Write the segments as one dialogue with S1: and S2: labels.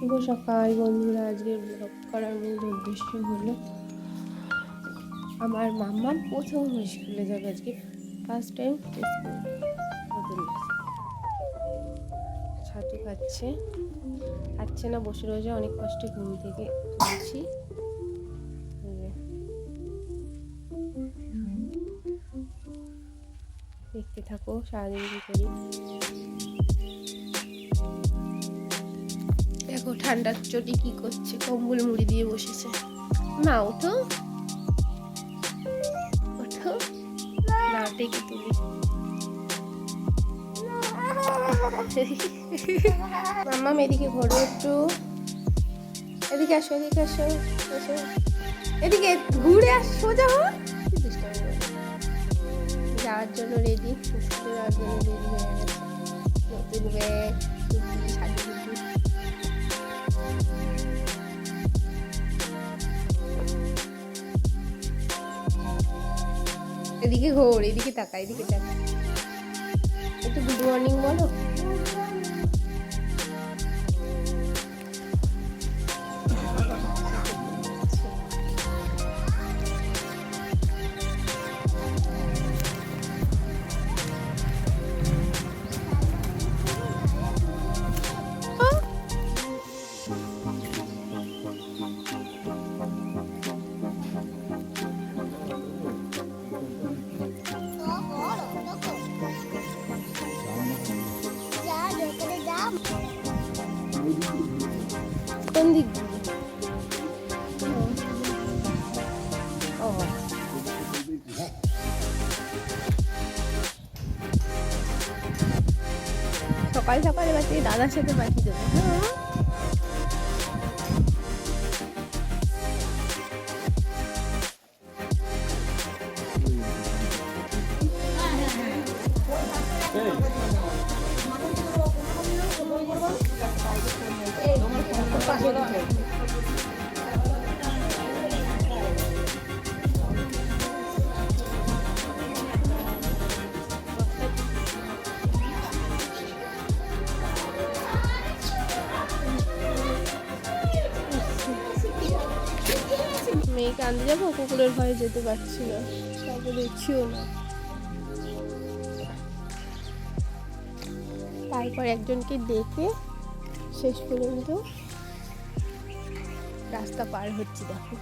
S1: শুভ সকাল বন্ধুরা। আজকের ব্লগ করার মূল উদ্দেশ্য হলো আমার মাম্মা প্রথম স্কুলে যাবে, আজকে ফার্স্ট টাইম স্কুল। নতুন ছাতু খাচ্ছে না, বসে রয়েছে, অনেক কষ্টে ঘুম থেকে তুলছি। দেখতে থাকো সারাদিন কি করি। দেখো ঠান্ডার চটি কি করছে, কম্বল মুড়ি দিয়ে বসেছে। মা ওঠো ওঠো, না টেকে তুলি। মাম্মা এদিকে ঘোরো একটু, এদিকে আসো, এদিকে আসো, আসো এদিকে, ঘুরে আস, সোজা হো। যাওয়ার জন্য রেডি, স্কুলে যাওয়ার জন্য রেডি হয়ে গেছে। নতুন ব্যাগ, টুপি, সাজুগুজু। এদিকে ঘোর, এদিকে তাকা, এদিকে তাকা, একটু গুড মর্নিং বলো। কোন দিক দিয়ে? ও সকাল সকাল এবার থেকে দাদার সাথে পাঠিয়ে দেবো। হ্যাঁ মেয়েকে আনতে যাবো, কুকুরের ভয়ে যেতে পারছি না, কাউকে দেখছিও না। তারপর একজনকে ডেকে শেষ পর্যন্ত রাস্তা পার হচ্ছি। দেখো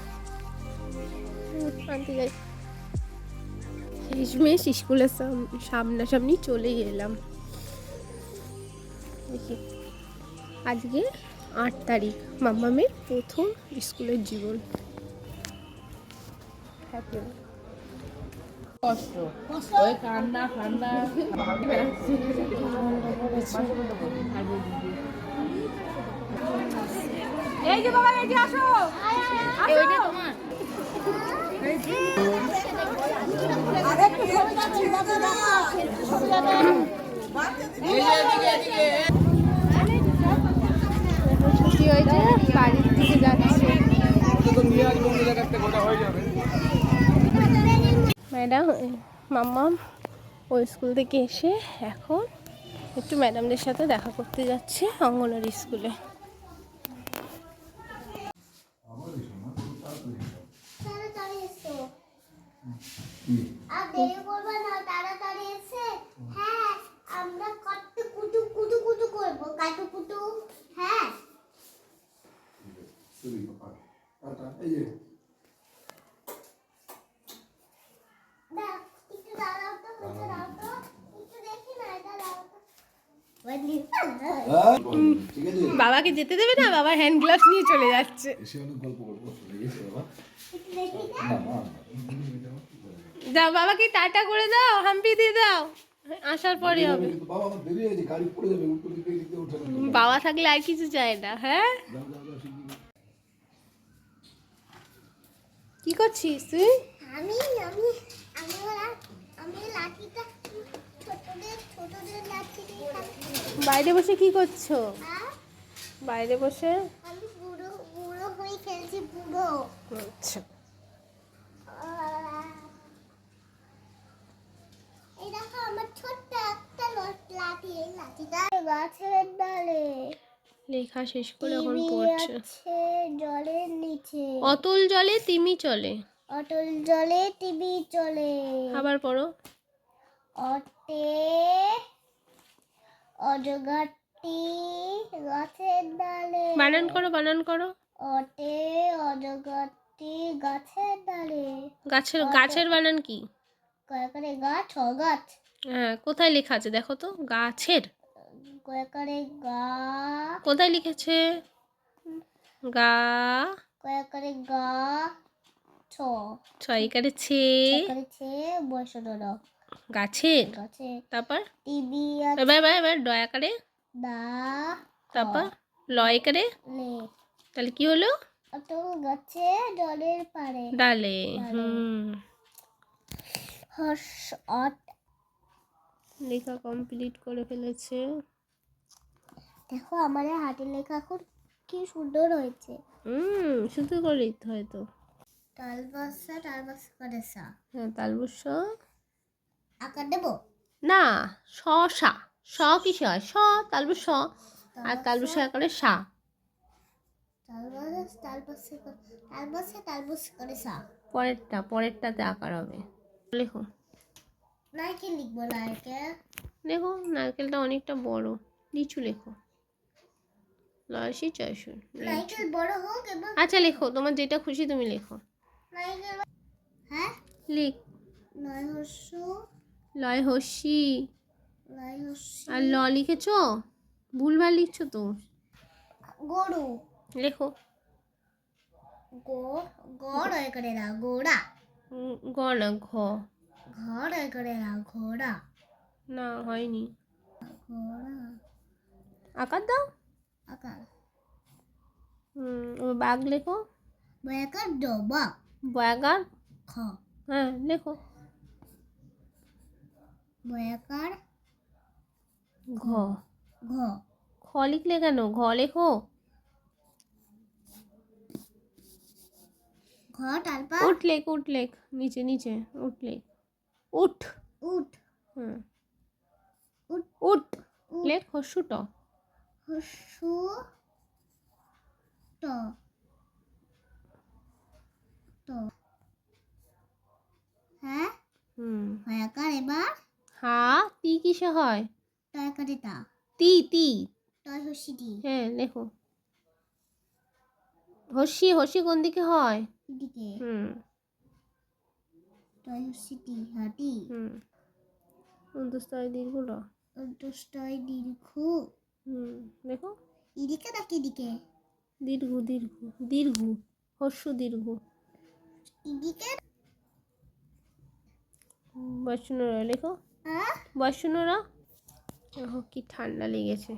S1: আনতে যাই, শেষমেশ স্কুলের সামনাসামনি চলে এলাম। দেখি আজকে 8 তারিখ, মাম্মামের প্রথম স্কুলের জীবন।
S2: কষ্ট ওই কান্না কান্না। এই যে বাবা, এই যে আসো, ওইটা তোমার।
S1: ছুটি হয়েছে, বাড়ির দিকে যাচ্ছে। ম্যাডাম মাম্মা ওই স্কুল থেকে এসে এখন একটু ম্যাডামদের সাথে দেখা করতে যাচ্ছে অঙ্গনওয়াড়ি স্কুলে। বাবাকে যেতে দেবে না, বাবার হ্যান্ড গ্লাভস নিয়ে চলে যাচ্ছে। যাও বাবাকে টাটা করে দাও, হাম্পি দিয়ে দাও, আসার পরে হবে। বাবা থাকলে আর কিছু চাই না। হ্যাঁ কি করছিস তুই?
S3: আমি আমি আমি আমি লাঠিটা ছোটদের লাঠি দিয়ে
S1: বাইরে বসে কি করছো? বাইরে বসে
S3: আমি বুড়ো বুড়ো হয়ে খেলছি, বুড়ো।
S1: আচ্ছা
S3: এই দেখো আমার ছোট্ট একটা লাঠি, এই লাঠিটা গাছের ডালে।
S1: লেখা শেষ করে এখন
S3: তিমি
S1: পড়ছে।
S3: আছে জলের নিচে,
S1: অতল জলে তিমি চলে।
S3: অটল জলে টিভি চলে,
S1: আবার পড়ো।
S3: অটে অজগরটি গাছের ডালে,
S1: বানান করো, বানান করো।
S3: অটে অজগরটি গাছের ডালে,
S1: গাছের বানান কি?
S3: কয়েকরে গাছ গাছ,
S1: হ্যাঁ, কোথায় লেখা আছে দেখো তো? গাছের
S3: কয়েকরে গা,
S1: কোথায় লিখেছে? গা
S3: কয়েকরে গা ছ,
S1: ছয়কারে ছে,
S3: করেছে বসনর
S1: গাছের।
S3: গাছে,
S1: তারপর
S3: টিভি
S1: এবার ডয়াকারে,
S3: দা
S1: তারপর লয়কারে।
S3: লে,
S1: তাহলে কি হলো?
S3: অটল গাছে জলের পারে,
S1: ডালে।
S3: ডালে। হর্ষ অট,
S1: লেখা কমপ্লিট করে ফেলেছে।
S3: দেখো আমার হাতের লেখা এখন কি সুন্দর হয়েছে।
S1: শুধু করে লিখতে হয় তো।
S3: তালবাসা করে সা,
S1: হ্যাঁ, তালবস্য।
S3: আকার দেবো,
S1: না, শশা। স কিসে হয়? স, তালবস্য। আর তালবস্য আকারে সা।
S3: তালবাসা করে সা,
S1: পরেরটাতে আকার হবে। লেখো,
S3: নারকেল লিখবো, নারকেল,
S1: লেখো। নারকেলটা অনেকটা বড়, নিচু লেখো। লয়সি চয়সুর।
S3: নারকেল বড় হোক এবং
S1: আচ্ছা লেখো, তোমার যেটা খুশি তুমি লেখো।
S3: নারকেল, হ্যাঁ,
S1: লিখ।
S3: নয় হর্ষ,
S1: লয় হস্যি।
S3: নয় হর্ষ,
S1: আর ল লিখেছো? ভুলভাল লিখছো তো।
S3: গরু,
S1: লেখো।
S3: গো, গড় করে না গোড়া,
S1: গ না, ঘ।
S3: ঘর করে না ঘোড়া,
S1: না, হয়নি।
S3: ঘোড়া,
S1: আকার দাও।
S3: আকার,
S1: বাঘ লেখো।
S3: বয়াকার ডবা,
S1: বয়াকার।
S3: খ,
S1: হ্যাঁ, লেখো।
S3: বয়াকার
S1: ঘ।
S3: ঘ,
S1: খ লিখলে কেন? ঘ লেখো।
S3: ঘ তালপা,
S1: উঠ লেখ। নিচে নিচে উঠ লেখ। উঠ।
S3: উঠ,
S1: হুম,
S3: উঠ,
S1: উঠ লেখ। হস্যু ট।
S3: হর্ষু ট, ট, হ্যাঁ, বয়াকার এবার
S1: হা। তি কিসে হয়?
S3: টয় করে তা,
S1: তি।
S3: টয় হর্ষি দি,
S1: হ্যাঁ, লেখো। হস্যি কোন দিকে হয়?
S3: দিকে,
S1: হুম
S3: টয় হর্ষি দি, হাতি,
S1: অন্তস্তয় দীর্ঘ ল।
S3: অন্তষ্টয় দীর্ঘ,
S1: দেখো।
S3: এদিকে নাকি দিকে,
S1: দীর্ঘ। হস্য দীর্ঘ।
S3: এদিকে,
S1: বৈষ্ণরা লেখো।
S3: হ্যাঁ,
S1: বৈষ্ণরা। কি ঠান্ডা লেগেছে।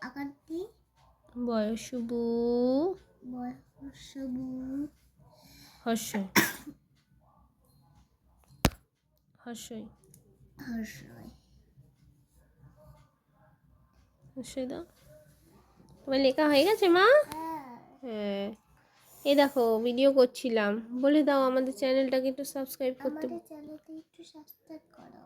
S3: আকার কি,
S1: বয়সবু।
S3: বর্ষবু,
S1: হস্যই। হস্যই দাও। তোমার লেখা হয়ে গেছে মা? হ্যাঁ। এই দেখো, ভিডিও করছিলাম। বলে দাও আমাদের চ্যানেলটাকে একটু সাবস্ক্রাইব করতে।
S3: আমাদের চ্যানেলটি একটু সাবস্ক্রাইব করো।